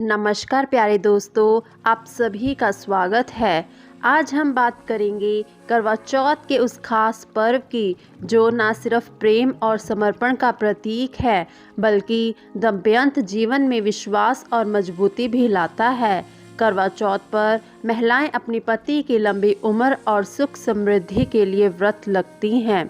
नमस्कार प्यारे दोस्तों, आप सभी का स्वागत है। आज हम बात करेंगे करवा चौथ के उस खास पर्व की जो न सिर्फ प्रेम और समर्पण का प्रतीक है बल्कि दाम्पत्य जीवन में विश्वास और मजबूती भी लाता है। करवा चौथ पर महिलाएं अपने पति की लंबी उम्र और सुख समृद्धि के लिए व्रत रखती हैं।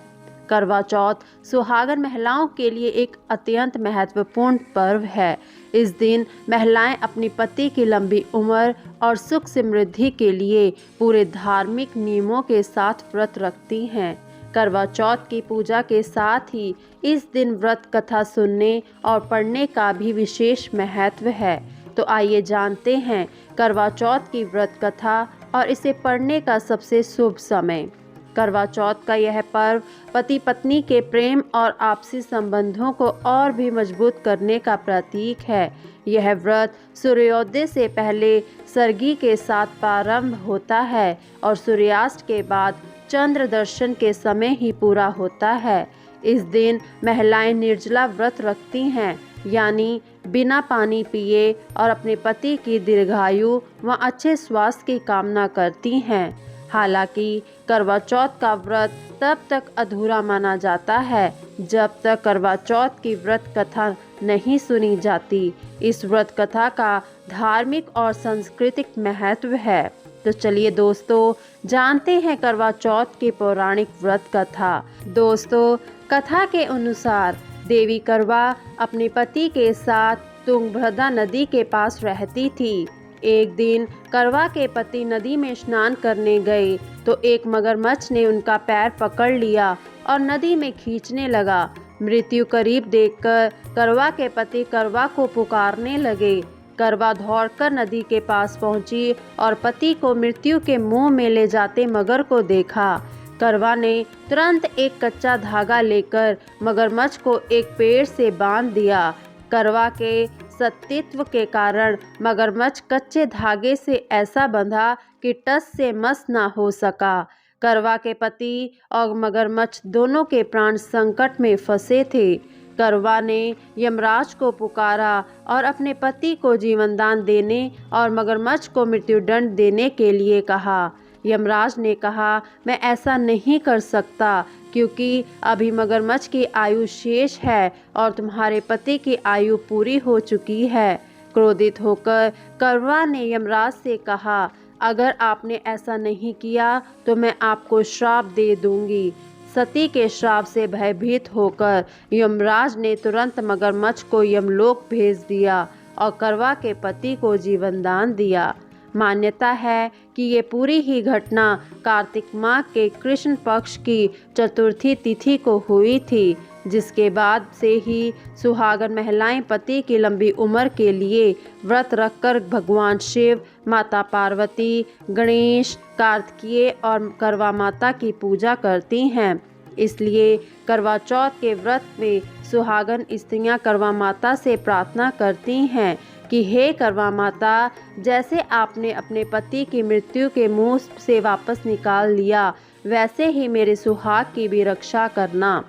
करवा चौथ सुहागन महिलाओं के लिए एक अत्यंत महत्वपूर्ण पर्व है। इस दिन महिलाएं अपने पति की लंबी उम्र और सुख समृद्धि के लिए पूरे धार्मिक नियमों के साथ व्रत रखती हैं। करवा चौथ की पूजा के साथ ही इस दिन व्रत कथा सुनने और पढ़ने का भी विशेष महत्व है। तो आइए जानते हैं करवा चौथ की व्रत कथा और इसे पढ़ने का सबसे शुभ समय। करवा चौथ का यह पर्व पति पत्नी के प्रेम और आपसी संबंधों को और भी मजबूत करने का प्रतीक है। यह व्रत सूर्योदय से पहले सरगी के साथ प्रारंभ होता है और सूर्यास्त के बाद चंद्र दर्शन के समय ही पूरा होता है। इस दिन महिलाएं निर्जला व्रत रखती हैं, यानी बिना पानी पिए, और अपने पति की दीर्घायु व अच्छे स्वास्थ्य की कामना करती हैं। हालांकि करवा चौथ का व्रत तब तक अधूरा माना जाता है जब तक करवा चौथ की व्रत कथा नहीं सुनी जाती। इस व्रत कथा का धार्मिक और सांस्कृतिक महत्व है। तो चलिए दोस्तों, जानते हैं करवा चौथ की पौराणिक व्रत कथा। दोस्तों, कथा के अनुसार देवी करवा अपने पति के साथ तुंगभद्रा नदी के पास रहती थी। एक दिन करवा के पति नदी में स्नान करने गए तो एक मगरमच्छ ने उनका पैर पकड़ लिया और नदी में खींचने लगा। मृत्यु करीब देखकर करवा के पति करवा को पुकारने लगे। करवा दौड़कर नदी के पास पहुंची और पति को मृत्यु के मुंह में ले जाते मगर को देखा। करवा ने तुरंत एक कच्चा धागा लेकर मगरमच्छ को एक पेड़ से बांध दिया। करवा के सतीत्व के कारण मगरमच्छ कच्चे धागे से ऐसा बंधा कि टस से मस ना हो सका। करवा के पति और मगरमच्छ दोनों के प्राण संकट में फंसे थे। करवा ने यमराज को पुकारा और अपने पति को जीवनदान देने और मगरमच्छ को मृत्युदंड देने के लिए कहा। यमराज ने कहा, मैं ऐसा नहीं कर सकता क्योंकि अभी मगरमच्छ की आयु शेष है और तुम्हारे पति की आयु पूरी हो चुकी है। क्रोधित होकर करवा ने यमराज से कहा, अगर आपने ऐसा नहीं किया तो मैं आपको श्राप दे दूंगी। सती के श्राप से भयभीत होकर यमराज ने तुरंत मगरमच्छ को यमलोक भेज दिया और करवा के पति को जीवनदान दिया। मान्यता है कि ये पूरी ही घटना कार्तिक माह के कृष्ण पक्ष की चतुर्थी तिथि को हुई थी, जिसके बाद से ही सुहागन महिलाएं पति की लंबी उम्र के लिए व्रत रखकर भगवान शिव, माता पार्वती, गणेश, कार्तिकेय और करवा माता की पूजा करती हैं। इसलिए करवा चौथ के व्रत में सुहागन स्त्रियां करवा माता से प्रार्थना करती हैं कि हे करवा माता, जैसे आपने अपने पति की मृत्यु के मुंह से वापस निकाल लिया, वैसे ही मेरे सुहाग की भी रक्षा करना।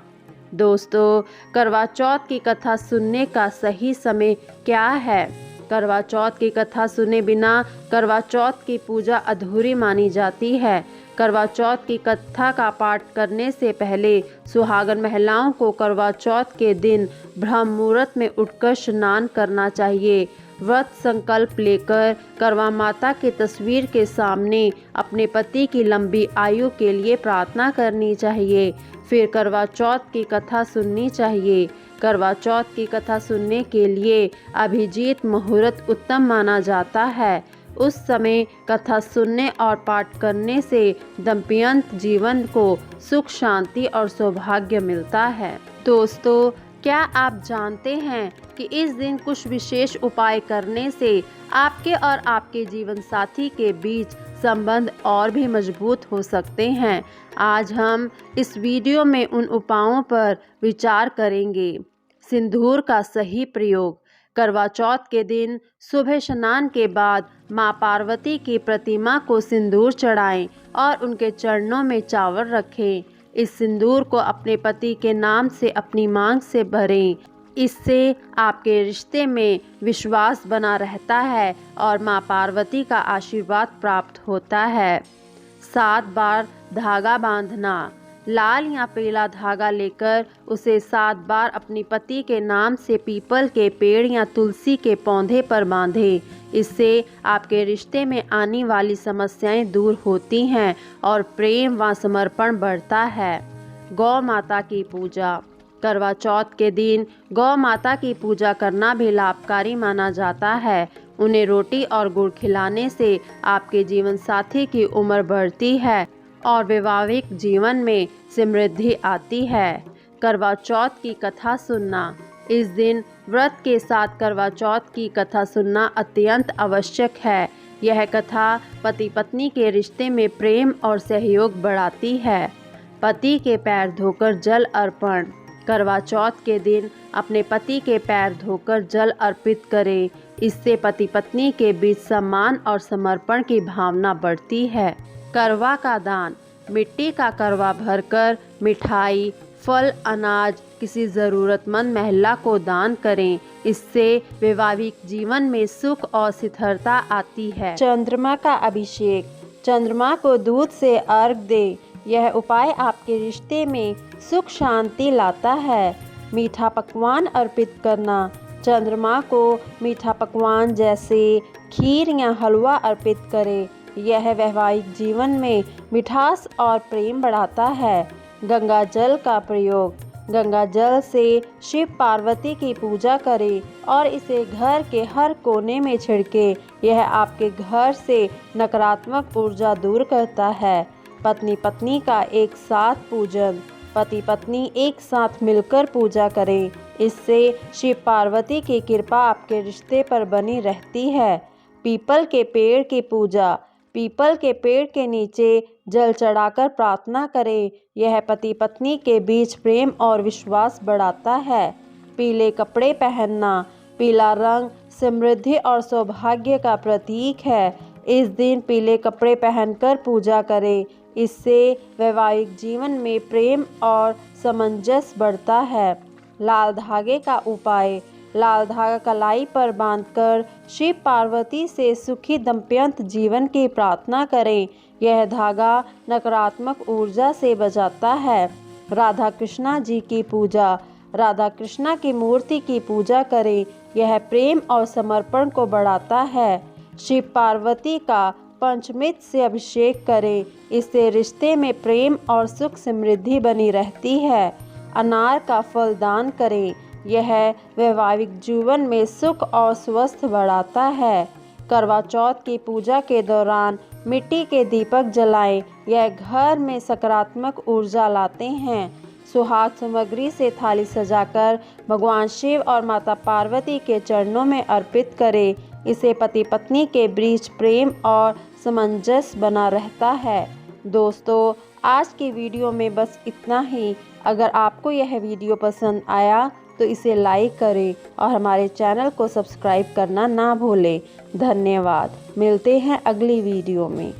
दोस्तों, करवा चौथ की कथा सुनने का सही समय क्या है? करवा चौथ की कथा सुने बिना करवा चौथ की पूजा अधूरी मानी जाती है। करवा चौथ की कथा का पाठ करने से पहले सुहागन महिलाओं को करवा चौथ के दिन ब्रह्म मुहूर्त में उठकर स्नान करना चाहिए। व्रत संकल्प लेकर करवा माता की तस्वीर के सामने अपने पति की लंबी आयु के लिए प्रार्थना करनी चाहिए। फिर करवा चौथ की कथा सुननी चाहिए। करवा चौथ की कथा सुनने के लिए अभिजीत मुहूर्त उत्तम माना जाता है। उस समय कथा सुनने और पाठ करने से दाम्पत्य जीवन को सुख, शांति और सौभाग्य मिलता है। दोस्तों, क्या आप जानते हैं कि इस दिन कुछ विशेष उपाय करने से आपके और आपके जीवन साथी के बीच संबंध और भी मजबूत हो सकते हैं? आज हम इस वीडियो में उन उपायों पर विचार करेंगे। सिंदूर का सही प्रयोग। करवा चौथ के दिन सुबह स्नान के बाद मां पार्वती की प्रतिमा को सिंदूर चढ़ाएं और उनके चरणों में चावल रखें। इस सिंदूर को अपने पति के नाम से अपनी मांग से भरें। इससे आपके रिश्ते में विश्वास बना रहता है और माँ पार्वती का आशीर्वाद प्राप्त होता है। 7 बार धागा बांधना। लाल या पीला धागा लेकर उसे 7 बार अपने पति के नाम से पीपल के पेड़ या तुलसी के पौधे पर बांधें। इससे आपके रिश्ते में आने वाली समस्याएं दूर होती हैं और प्रेम व समर्पण बढ़ता है। गौ माता की पूजा। करवा चौथ के दिन गौ माता की पूजा करना भी लाभकारी माना जाता है। उन्हें रोटी और गुड़ खिलाने से आपके जीवन साथी की उम्र बढ़ती है और वैवाहिक जीवन में समृद्धि आती है। करवा चौथ की कथा सुनना। इस दिन व्रत के साथ करवा चौथ की कथा सुनना अत्यंत आवश्यक है। यह कथा पति पत्नी के रिश्ते में प्रेम और सहयोग बढ़ाती है। पति के पैर धोकर जल अर्पण। करवा चौथ के दिन अपने पति के पैर धोकर जल अर्पित करें। इससे पति पत्नी के बीच सम्मान और समर्पण की भावना बढ़ती है। करवा का दान। मिट्टी का करवा भरकर मिठाई, फल, अनाज किसी ज़रूरतमंद महिला को दान करें। इससे वैवाहिक जीवन में सुख और स्थिरता आती है। चंद्रमा का अभिषेक। चंद्रमा को दूध से अर्घ दें। यह उपाय आपके रिश्ते में सुख शांति लाता है। मीठा पकवान अर्पित करना। चंद्रमा को मीठा पकवान जैसे खीर या हलवा अर्पित करें। यह वैवाहिक जीवन में मिठास और प्रेम बढ़ाता है। गंगा जल का प्रयोग। गंगा जल से शिव पार्वती की पूजा करें और इसे घर के हर कोने में छिड़कें। यह आपके घर से नकारात्मक ऊर्जा दूर करता है। पत्नी पत्नी का एक साथ पूजन। पति पत्नी एक साथ मिलकर पूजा करें। इससे शिव पार्वती की कृपा आपके रिश्ते पर बनी रहती है। पीपल के पेड़ की पूजा। पीपल के पेड़ के नीचे जल चढ़ाकर प्रार्थना करें। यह पति पत्नी के बीच प्रेम और विश्वास बढ़ाता है। पीले कपड़े पहनना। पीला रंग समृद्धि और सौभाग्य का प्रतीक है। इस दिन पीले कपड़े पहनकर पूजा करें। इससे वैवाहिक जीवन में प्रेम और सामंजस्य बढ़ता है। लाल धागे का उपाय। लाल धागा कलाई पर बांधकर शिव पार्वती से सुखी दाम्पत्य जीवन की प्रार्थना करें। यह धागा नकारात्मक ऊर्जा से बचाता है। राधा कृष्णा जी की पूजा। राधा कृष्णा की मूर्ति की पूजा करें। यह प्रेम और समर्पण को बढ़ाता है। शिव पार्वती का पंचमित से अभिषेक करें। इससे रिश्ते में प्रेम और सुख समृद्धि बनी रहती है। अनार का फल दान करें। यह वैवाहिक जीवन में सुख और स्वस्थ बढ़ाता है। करवा चौथ की पूजा के दौरान मिट्टी के दीपक जलाएं। यह घर में सकारात्मक ऊर्जा लाते हैं। सुहाग सामग्री से थाली सजाकर भगवान शिव और माता पार्वती के चरणों में अर्पित करें। इसे पति पत्नी के बीच प्रेम और सामंजस्य बना रहता है। दोस्तों, आज की वीडियो में बस इतना ही। अगर आपको यह वीडियो पसंद आया तो इसे लाइक करें और हमारे चैनल को सब्सक्राइब करना ना भूलें। धन्यवाद। मिलते हैं अगली वीडियो में।